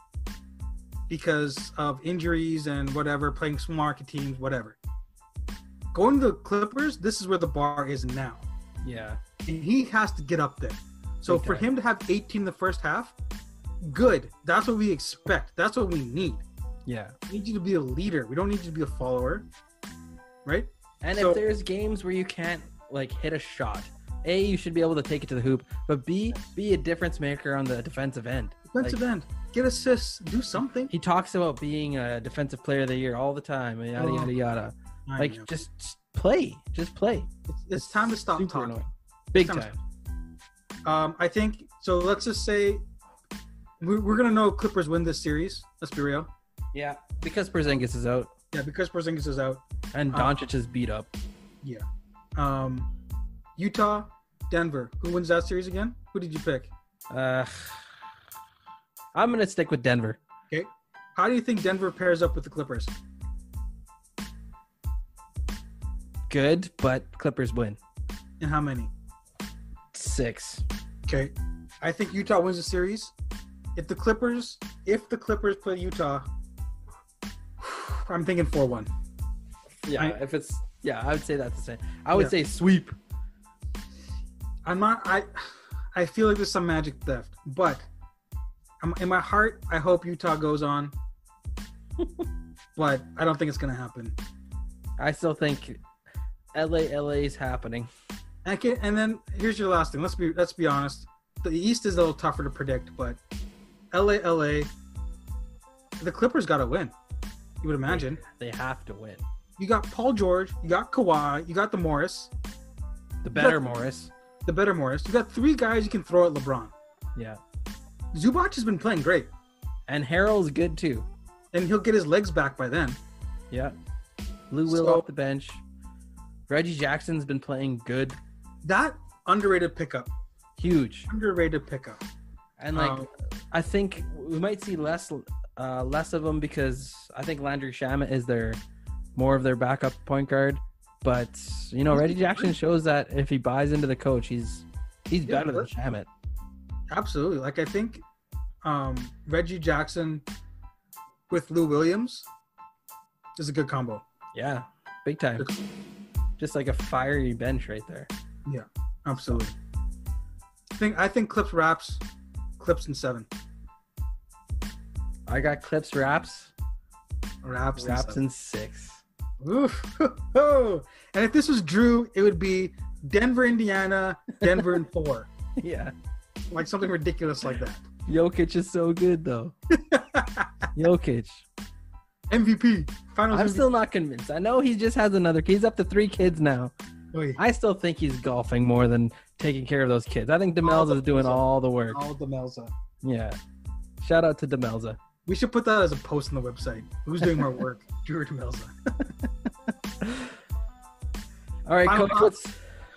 because of injuries and whatever, playing small market teams, whatever. Going to the Clippers, this is where the bar is now. Yeah. And he has to get up there. So for him to have 18 in the first half, good. That's what we expect. That's what we need. Yeah. We need you to be a leader. We don't need you to be a follower. Right? And if there's games where you can't like hit a shot, A, you should be able to take it to the hoop, but B, be a difference maker on the defensive end. Defensive end. Get assists. Do something. He talks about being a defensive player of the year all the time. Yada, yada, yada. Like, just play. Just play. It's time to stop talking. Annoying. Big time. I think, so let's just say we're going to know Clippers win this series. Let's be real. Yeah, because Porzingis is out. Yeah, because Porzingis is out. And Doncic is beat up. Yeah. Utah, Denver. Who wins that series again? Who did you pick? I'm going to stick with Denver. Okay. How do you think Denver pairs up with the Clippers? Good, but Clippers win. And how many? 6. Okay. I think Utah wins the series. If the Clippers play Utah, I'm thinking 4-1. Yeah, I would say that's the same. I would say sweep. I feel like there's some magic theft, but in my heart, I hope Utah goes on. But I don't think it's going to happen. I still think LA is happening. And then here's your last thing. Let's be honest. The East is a little tougher to predict, but LA, the Clippers got to win. You would imagine. They have to win. You got Paul George, you got Kawhi, you got the Morris. The better Morris. You got 3 guys you can throw at LeBron. Yeah. Zubac has been playing great. And Harrell's good too. And he'll get his legs back by then. Yeah. Lou Will off the bench. Reggie Jackson's been playing good. That underrated pickup. Huge. Underrated pickup. And I think we might see less of them because I think Landry Shamet is more of their backup point guard. But Reggie Jackson shows that if he buys into the coach, he's better than Shamet. Absolutely. Like I think Reggie Jackson with Lou Williams is a good combo. Yeah, big time. Just like a fiery bench right there. Yeah, absolutely. I think Clips in 7. I got Clips Raps in in 6. Oof. And if this was Drew, it would be Denver, Indiana, Denver in 4. Yeah. Like something ridiculous like that. Jokic is so good though. Jokic. MVP. Finals I'm MVP. still not convinced. I know he just has he's up to 3 kids now. Oy. I still think he's golfing more than taking care of those kids. I think Demelza is doing all the work. All Demelza. Yeah. Shout out to Demelza. We should put that as a post on the website. Who's doing more work? Drew or Demelza? All right, Coach.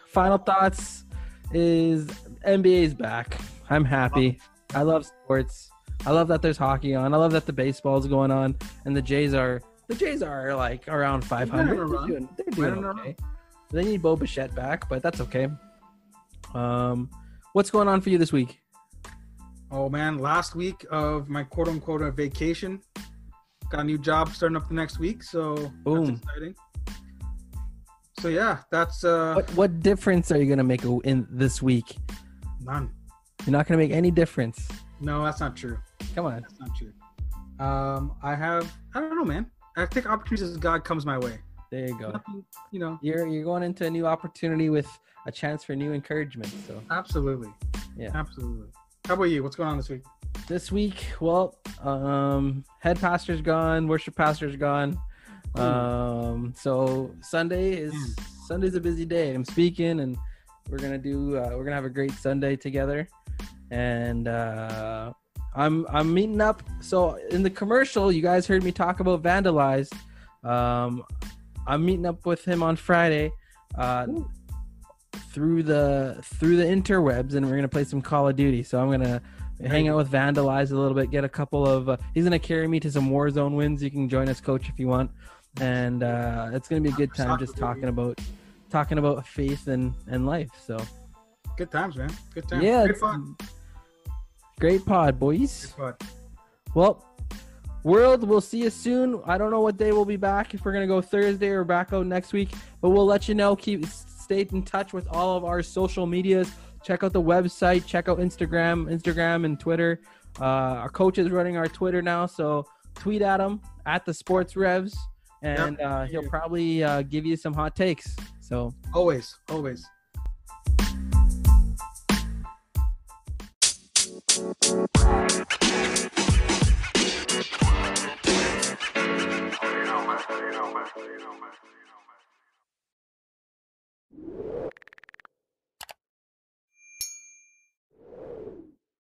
Final thoughts is NBA's back. I'm happy. I love sports. I love that there's hockey on. I love that the baseball's going on, and the Jays are like around 500. They're doing okay. They need Bo Bichette back, but that's okay. What's going on for you this week? Oh man, last week of my quote unquote vacation. Got a new job starting up the next week, so boom. That's exciting. So yeah, that's what difference are you gonna make in this week? None. You're not gonna make any difference. No, that's not true. Come on. That's not true. I don't know, man. I take opportunities as God comes my way. There you go. Nothing, You're going into a new opportunity with a chance for new encouragement. So absolutely. Yeah. Absolutely. How about you? What's going on this week? This week, well, head pastor's gone, worship pastor's gone. So Sunday's a busy day. I'm speaking, and we're gonna have a great Sunday together. And I'm meeting up. So in the commercial, you guys heard me talk about Vandalize. I'm meeting up with him on Friday through the interwebs, and we're gonna play some Call of Duty. So I'm gonna hang out with Vandalize a little bit, get a couple of. He's gonna carry me to some Warzone wins. You can join us, Coach, if you want, and it's gonna be a good time just talking about faith and life. So good times, man. Good times. Yeah, Great fun. Great pod, boys. Good pod. Well, world, we'll see you soon. I don't know what day we'll be back, if we're going to go Thursday or back out next week, but we'll let you know. Stay in touch with all of our social medias. Check out the website. Check out Instagram and Twitter. Our coach is running our Twitter now, so tweet at him at the Sports Revs, and he'll probably give you some hot takes. So always.